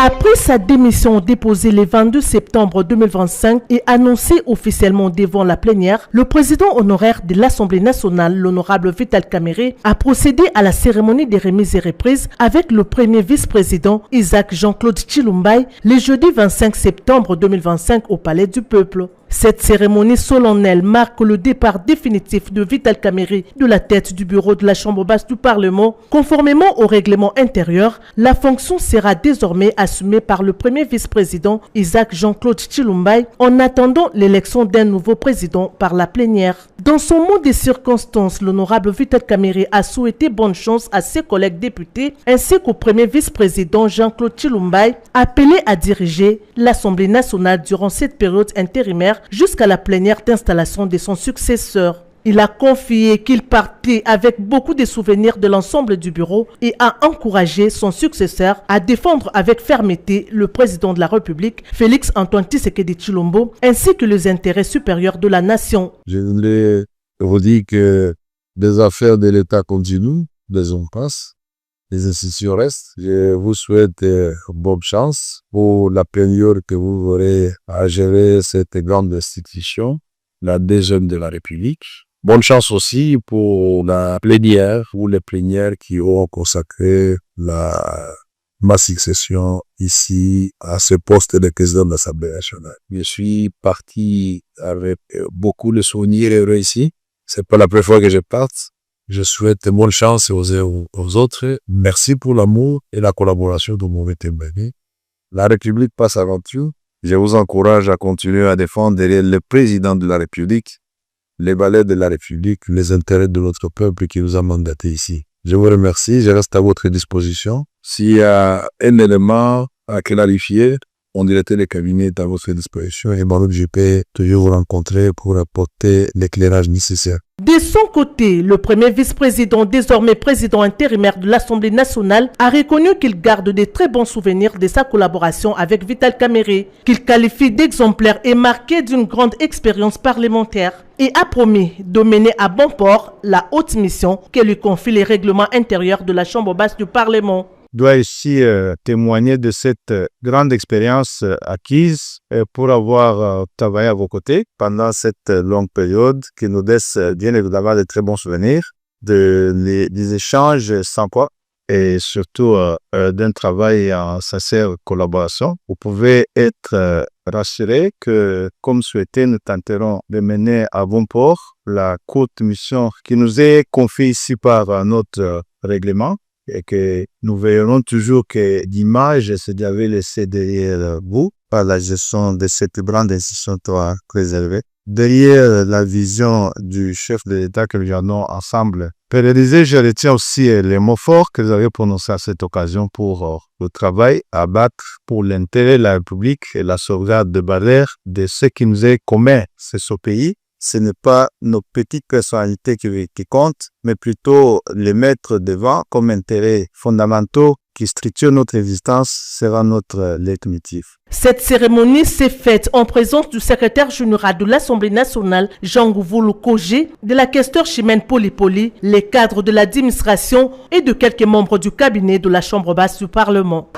Après sa démission déposée le 22 septembre 2025 et annoncée officiellement devant la plénière, le président honoraire de l'Assemblée nationale, l'honorable Vital Kamerhe, a procédé à la cérémonie des remises et reprises avec le premier vice-président Isaac Jean-Claude Tshilombaye le jeudi 25 septembre 2025 au Palais du Peuple. Cette cérémonie solennelle marque le départ définitif de Vital Kamerhe de la tête du bureau de la Chambre basse du Parlement. Conformément au règlement intérieur, la fonction sera désormais assumée par le premier vice-président Isaac Jean-Claude Tshilombaye en attendant l'élection d'un nouveau président par la plénière. Dans son mot des circonstances, l'honorable Vital Kamerhe a souhaité bonne chance à ses collègues députés ainsi qu'au premier vice-président Jean-Claude Tshilombaye, appelé à diriger l'Assemblée nationale durant cette période intérimaire jusqu'à la plénière d'installation de son successeur. Il a confié qu'il partait avec beaucoup de souvenirs de l'ensemble du bureau et a encouragé son successeur à défendre avec fermeté le président de la République, Félix Antoine Tshisekedi Tshilombo, ainsi que les intérêts supérieurs de la nation. Je voulais vous dire que les affaires de l'État continuent, les hommes passent, les institutions restent. Je vous souhaite bonne chance pour la période que vous aurez à gérer cette grande institution, la deuxième de la République. Bonne chance aussi pour la plénière ou les plénières qui ont consacré ma succession ici à ce poste de président de l'Assemblée nationale. Je suis parti avec beaucoup de souvenirs heureux ici. C'est pas la première fois que je parte. Je souhaite bonne chance aux autres. Merci pour l'amour et la collaboration dont vous m'avez témoigné. La République passe avant tout. Je vous encourage à continuer à défendre derrière le président de la République, les valeurs de la République, les intérêts de notre peuple qui nous a mandatés ici. Je vous remercie. Je reste à votre disposition. S'il y a un élément à clarifier, mon directeur de cabinet est à votre disposition et moi-même je peux toujours vous rencontrer pour apporter l'éclairage nécessaire. De son côté, le premier vice-président, désormais président intérimaire de l'Assemblée nationale, a reconnu qu'il garde de très bons souvenirs de sa collaboration avec Vital Kamerhe, qu'il qualifie d'exemplaire et marqué d'une grande expérience parlementaire, et a promis de mener à bon port la haute mission que lui confient les règlements intérieurs de la Chambre basse du Parlement. Je dois ici témoigner de cette grande expérience acquise pour avoir travaillé à vos côtés pendant cette longue période qui nous laisse bien évidemment de très bons souvenirs, des échanges sans quoi et surtout d'un travail en sincère collaboration. Vous pouvez être rassurés que, comme souhaité, nous tenterons de mener à bon port la courte mission qui nous est confiée ici par notre règlement. Et que nous verrons toujours que l'image se devait laisser derrière vous par la gestion de cette grande institution préservée. Derrière la vision du chef de l'État que nous avons ensemble pérennisé, je retiens aussi les mots forts que vous avez prononcés à cette occasion pour le travail à battre pour l'intérêt de la République et la sauvegarde de barrières de ce qui nous est commun, c'est ce pays. Ce n'est pas nos petites personnalités qui comptent, mais plutôt les mettre devant comme intérêts fondamentaux qui structurent notre existence sera notre leitmotiv. Cette cérémonie s'est faite en présence du secrétaire général de l'Assemblée nationale, Jean Ngouvoulou Kogé, de la questeur Chimène Poli, les cadres de l'administration et de quelques membres du cabinet de la Chambre basse du Parlement.